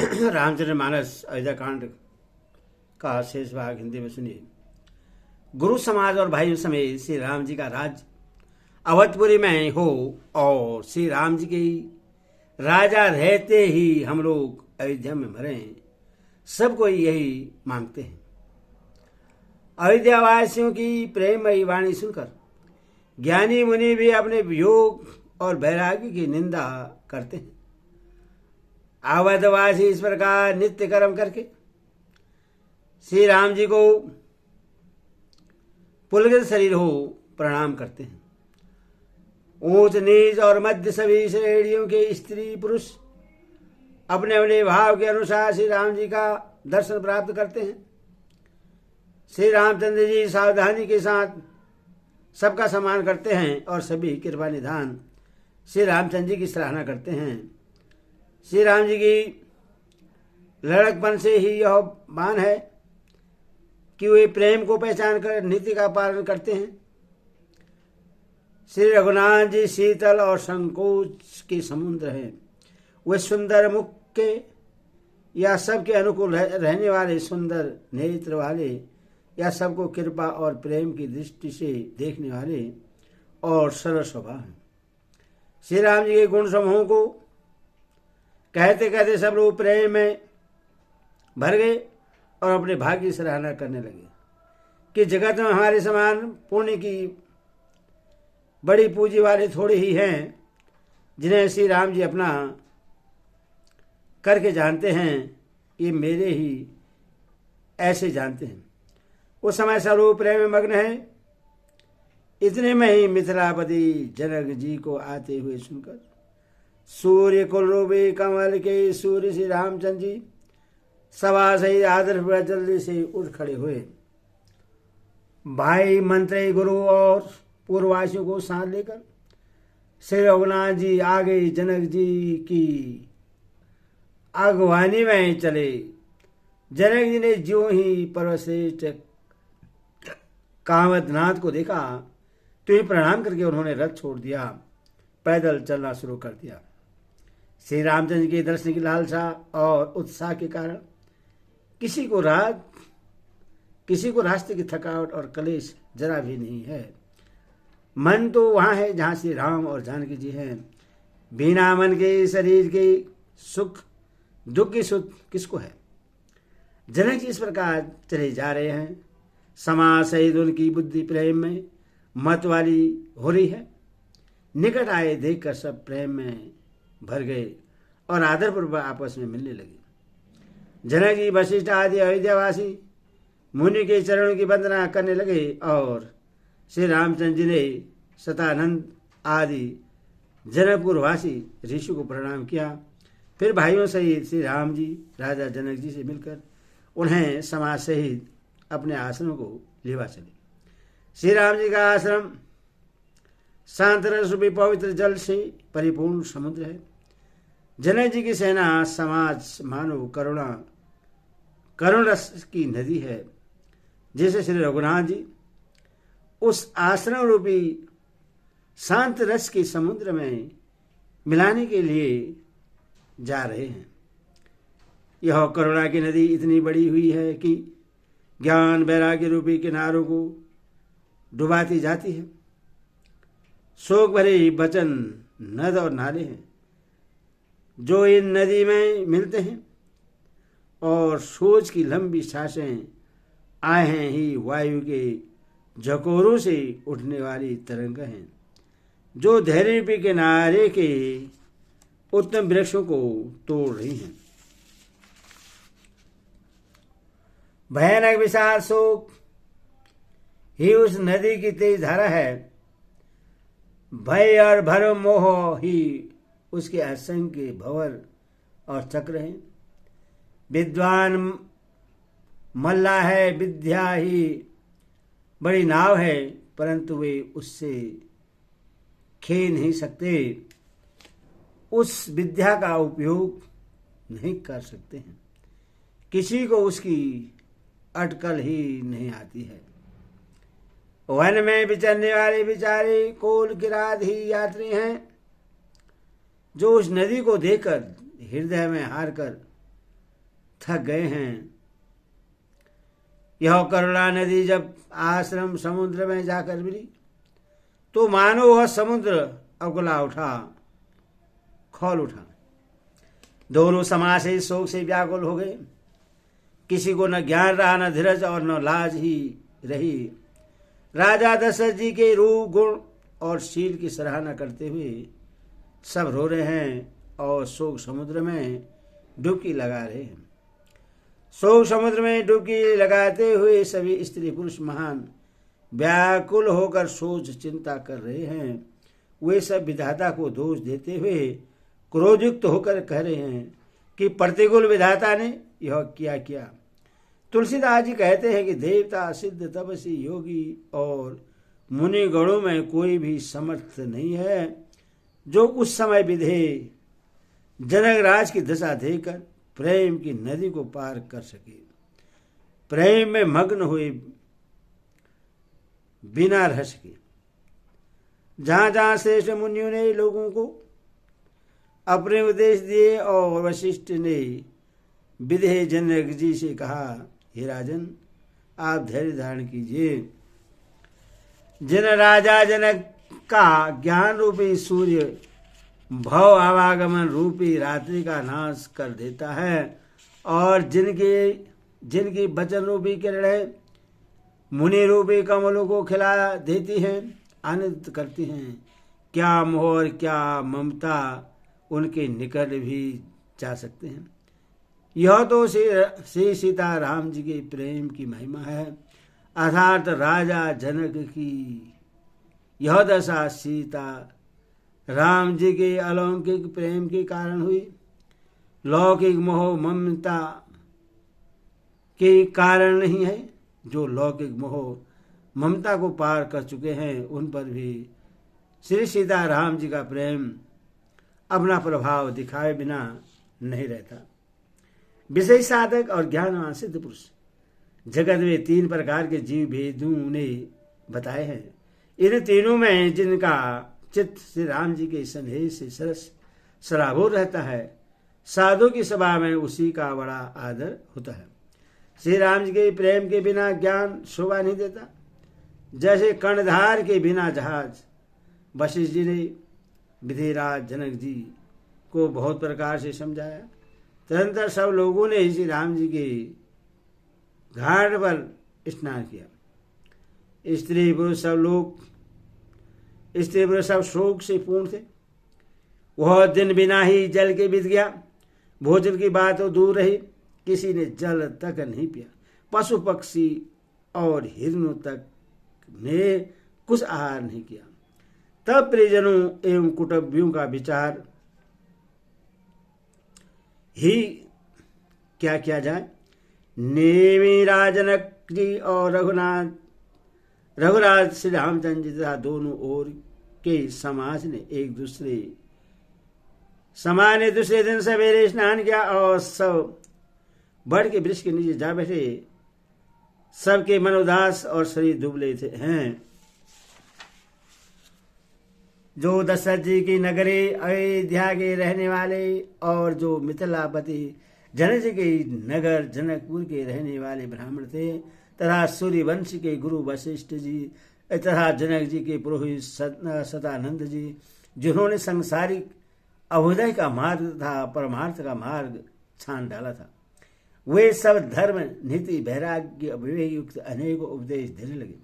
रामचरित मानस अयोध्या कांड का शेष भाग हिंदी में सुनिए। गुरु समाज और भाइयों समेत श्री राम जी का राज अवधपुरी में हो और श्री राम जी के राजा रहते ही हम लोग अयोध्या में मरे, सबको यही मांगते हैं। अयोध्यावासियों की प्रेममयी वाणी सुनकर ज्ञानी मुनि भी अपने वियोग और वैराग्य की निंदा करते हैं। अवधवासी इस प्रकार नित्य कर्म करके श्री राम जी को पुलकित शरीर हो प्रणाम करते हैं। ऊंच नीच और मध्य सभी श्रेणियों के स्त्री पुरुष अपने अपने भाव के अनुसार श्री राम जी का दर्शन प्राप्त करते हैं। श्री रामचंद्र जी सावधानी के साथ सबका सम्मान करते हैं और सभी कृपा निधान श्री रामचंद्र जी की सराहना करते हैं। श्री राम जी की लड़कपन से ही यह मान है कि वे प्रेम को पहचान कर नीति का पालन करते हैं। श्री रघुनाथ जी शीतल और संकोच के समुद्र हैं। वे सुंदर मुख के या सबके अनुकूल रहने वाले, सुंदर नेत्र वाले या सबको कृपा और प्रेम की दृष्टि से देखने वाले और सरल स्वभाव हैं। श्री राम जी के गुण समूह को कहते कहते सब लोग प्रेम में भर गए और अपने भाग्य की सराहना करने लगे कि जगत में हमारे समान पुण्य की बड़ी पूंजी वाले थोड़े ही हैं जिन्हें श्री राम जी अपना करके जानते हैं। ये मेरे ही ऐसे जानते हैं। उस समय सब लोग प्रेम में मग्न हैं। इतने में ही मिथिलापति जनक जी को आते हुए सुनकर सूर्य कुलरूपी कमल के सूर्य श्री रामचंद्र जी सभा से आदर पूर्वक जल्दी से उठ खड़े हुए। भाई मंत्री गुरु और पूर्ववासियों को साथ लेकर श्री रघुनाथ जी आगे जनक जी की अगवानी में चले। जनक जी ने ज्यों ही पर्वतश्रेष्ठ कामदनाथ को देखा तो ही प्रणाम करके उन्होंने रथ छोड़ दिया, पैदल चलना शुरू कर दिया। श्री रामचंद्र के दर्शन की लालसा और उत्साह के कारण किसी को रास्ते की थकावट और कलेश जरा भी नहीं है। मन तो वहाँ है जहाँ श्री राम और जानकी जी हैं। बिना मन के शरीर के सुख दुख की सुख किसको है। जनक जी इस प्रकार चले जा रहे हैं। समाज सहित उनकी बुद्धि प्रेम में मत वाली हो रही है। निकट आए देखकर सब प्रेम में भर गए और आदरपूर्वक आपस में मिलने लगे। जनक जी वशिष्ठ आदि अयोध्यावासी मुनि के चरणों की वंदना करने लगे और श्री रामचंद्र जी ने सतानंद आदि जनकपुरवासी ऋषि को प्रणाम किया। फिर भाइयों सहित श्री राम जी राजा जनक जी से मिलकर उन्हें समाज सहित अपने आश्रम को लेवा चले। श्री राम जी का आश्रम शांत रस रूपी पवित्र जल से परिपूर्ण समुद्र है। जनक जी की सेना समाज मानव करुण रस की नदी है। जैसे श्री रघुनाथ जी उस आश्रम रूपी शांत रस के समुद्र में मिलाने के लिए जा रहे हैं। यह करुणा की नदी इतनी बड़ी हुई है कि ज्ञान वैराग्य रूपी किनारों को डुबाती जाती है। शोक भरे वचन नद और नाले हैं जो इन नदी में मिलते हैं और सोच की लंबी सांसें आए ही वायु के झकोरों से उठने वाली तरंग हैं जो धैर्य रूपी किनारे के उत्तम वृक्षों को तोड़ रही हैं। भयानक विशाल शोक ही उस नदी की तेज धारा है। भय और भरम मोह ही उसके असंख्य भंवर और चक्र हैं। विद्वान मल्ला है, विद्या ही बड़ी नाव है, परंतु वे उससे खेल नहीं सकते, उस विद्या का उपयोग नहीं कर सकते हैं। किसी को उसकी अटकल ही नहीं आती है। वन में विचरने वाले बेचारे कोल किरात ही यात्री हैं जो उस नदी को देखकर हृदय में हार कर थक गए हैं। यह करुणा नदी जब आश्रम समुद्र में जाकर मिली तो मानो वह समुद्र अकुला उठा, खौल उठा। दोनों समाज से शोक से व्याकुल हो गए। किसी को न ज्ञान रहा, न धीरज और न लाज ही रही। राजा दशरथ जी के रूप, गुण और शील की सराहना करते हुए सब रो रहे हैं और शोक समुद्र में डुबकी लगा रहे हैं। शोक समुद्र में डुबकी लगाते हुए सभी स्त्री पुरुष महान व्याकुल होकर सोच चिंता कर रहे हैं। वे सब विधाता को दोष देते हुए क्रोधयुक्त होकर कह रहे हैं कि प्रतिकूल विधाता ने यह क्या किया। तुलसीदास जी कहते हैं कि देवता, सिद्ध, तपस्वी, योगी और मुनि गणों में कोई भी समर्थ नहीं है जो उस समय विधे जनक राज की दशा देकर प्रेम की नदी को पार कर सके। प्रेम में मग्न हुए बिना रह सके। जहां जहां श्रेष्ठ मुनियों ने लोगों को अपने उपदेश दिए और वशिष्ठ ने विधे जनक जी से कहा, हे राजन, आप धैर्य धारण कीजिए। जिन राजा जनक का ज्ञान रूपी सूर्य भव आवागमन रूपी रात्रि का नाश कर देता है और जिनकी वचन रूपी किरणें मुनि रूपी कमलों को खिला देती हैं, आनंदित करती हैं, क्या मोह और क्या ममता उनके निकट भी जा सकते हैं। यह तो श्री सीता राम जी के प्रेम की महिमा है। अर्थात राजा जनक की यह दशा सीता राम जी के अलौकिक प्रेम के कारण हुई। लौकिक मोह ममता के कारण नहीं है। जो लौकिक मोह ममता को पार कर चुके हैं उन पर भी श्री सीता राम जी का प्रेम अपना प्रभाव दिखाए बिना नहीं रहता। विषय साधक और ज्ञानवान सिद्ध पुरुष जगत में 3 प्रकार के जीव भेदों ने बताए हैं। इन तीनों में जिनका चित्त श्री राम जी के स्नेह से सरस सराबोर रहता है, साधु की सभा में उसी का बड़ा आदर होता है। श्री राम जी के प्रेम के बिना ज्ञान शोभा नहीं देता। जैसे कर्णधार के बिना जहाज। वशिष्ठ जी ने विधिराज जनक जी को बहुत प्रकार से समझाया। तदनंतर सब लोगों ने श्री राम जी के घाट पर स्नान किया। स्त्री पुरुष सब शोक से पूर्ण थे। वह दिन बिना ही जल के बीत गया। भोजन की बात तो दूर रही, किसी ने जल तक नहीं पिया। पशु पक्षी और हिरणों तक ने कुछ आहार नहीं किया। तब परिजनों एवं कुटुंबियों का विचार ही क्या किया जाए। नेमिराज जनक जी और रघुराज श्री रामचंद्र जी तथा दोनों ओर के समाज ने दूसरे दिन सवेरे स्नान किया और सब बड़ के वृक्ष के नीचे जा बैठे। सबके मन उदास और शरीर दुबले हैं। जो दशरथ जी की नगरी अयोध्या के रहने वाले और जो मिथिलापति जनक जी के नगर जनकपुर के रहने वाले ब्राह्मण थे तथा सूर्यवंश के गुरु वशिष्ठ जी तथा जनक जी के पुरोहित सतानंद जी, जिन्होंने सांसारिक अभ्युदय का मार्ग तथा परमार्थ का मार्ग छान डाला था, वे सब धर्म, नीति, वैराग्य, विवेक युक्त अनेक उपदेश देने लगे।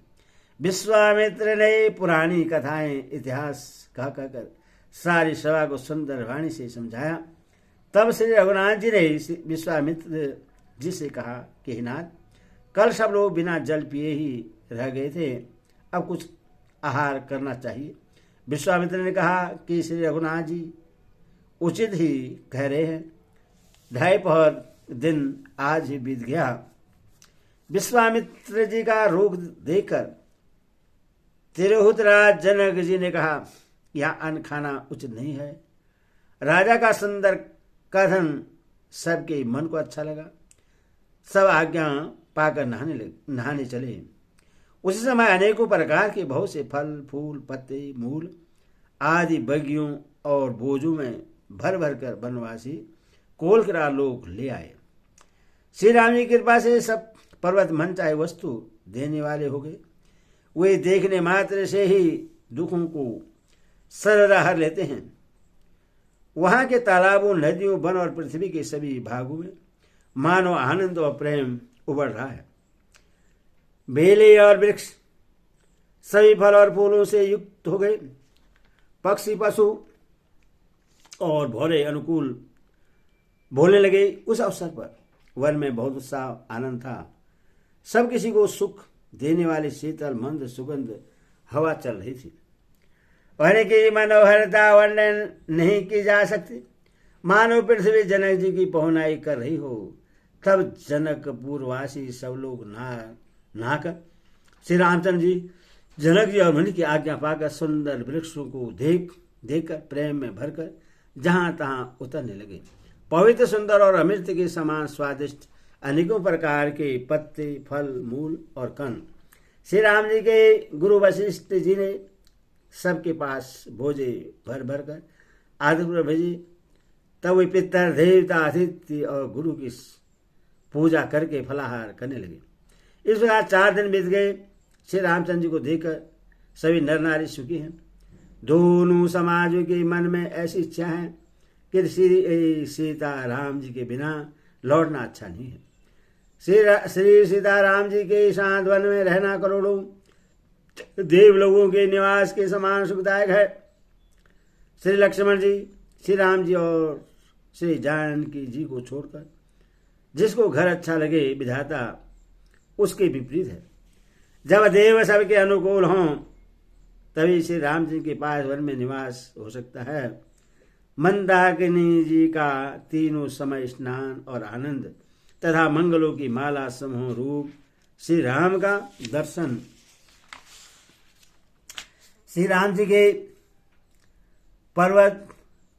विश्वामित्र ने पुरानी कथाएं, इतिहास कहकर सारी सभा को सुंदर वाणी से समझाया। तब श्री रघुनाथ जी ने विश्वामित्र जी से कहा कि नाथ, कल सब लोग बिना जल पिए ही रह गए थे, अब कुछ आहार करना चाहिए। विश्वामित्र ने कहा कि श्री रघुनाथ जी उचित ही कह रहे हैं। 2.5 पहर दिन आज ही बीत गया। विश्वामित्र जी का रोग देखकर तिरहुतराज जनक जी ने कहा, यह अन्न खाना उचित नहीं है। राजा का सुंदर कथन सबके मन को अच्छा लगा। सब आज्ञा पाकर नहाने चले। उसी समय अनेकों प्रकार के बहुत से फल, फूल, पत्ते, मूल आदि बगियों और बोझों में भर भर कर वनवासी कोलकरा लोग ले आए। श्री राम जी की कृपा से सब पर्वत मन चाहे वस्तु देने वाले हो गए। वे देखने मात्र से ही दुखों को सररा हर लेते हैं। वहां के तालाबों, नदियों, वन और पृथ्वी के सभी भागों में मानव आनंद और प्रेम उबड़ रहा है। बेले और वृक्ष सभी फल और फूलों से युक्त हो गए। पक्षी, पशु और भोरे अनुकूल बोलने लगे। उस अवसर पर वन में बहुत उत्साह, आनंद था। सब किसी को सुख देने वाली शीतल मंद सुगंध हवा चल रही थी। वन की मनोहरता वर्णन नहीं की जा सकती। मानो पृथ्वी जनक जी की पहुनाई कर रही हो। तब जनकपुरवासी सब लोग नहाकर श्री रामचंद्र जी, जनक जी और मुनि की आज्ञा पाकर सुंदर वृक्षों को देखकर प्रेम में भरकर जहां तहां उतरने लगे। पवित्र, सुंदर और अमृत के समान स्वादिष्ट अनेकों प्रकार के पत्ते, फल, मूल और कण श्री राम जी के गुरु वशिष्ठ जी ने सबके पास भोजे भर भर कर आदरपूर्वक भेजे। तब वे पितर, देवता, अतिथि और गुरु की पूजा करके फलाहार करने लगे। इस प्रकार 4 दिन बीत गए। श्री रामचंद्र जी को देखकर सभी नर नारी सुखी हैं। दोनों समाजों के मन में ऐसी इच्छा है कि श्री सीता राम जी के बिना लौटना अच्छा नहीं है। श्री सीता राम जी के शांत वन में रहना करोड़ों देव लोगों के निवास के समान सुखदायक है। श्री लक्ष्मण जी, श्री राम जी और श्री जानकी जी को छोड़कर जिसको घर अच्छा लगे, विधाता उसके विपरीत है। जब देव सबके अनुकूल हों तभी श्री राम जी के पास वन में निवास हो सकता है। मंदाकिनी जी का तीनों समय स्नान और आनंद तथा मंगलों की माला समूह रूप श्री राम का दर्शन, श्री राम जी के पर्वत,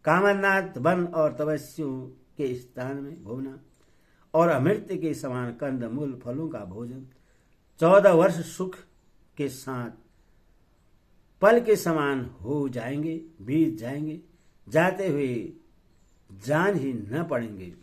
कामरनाथ, वन और तपस्वियों के स्थान में घूमना और अमृत के समान कंद मूल फलों का भोजन 14 वर्ष सुख के साथ पल के समान हो जाएंगे, बीत जाएंगे, जाते हुए जान ही न पड़ेंगे।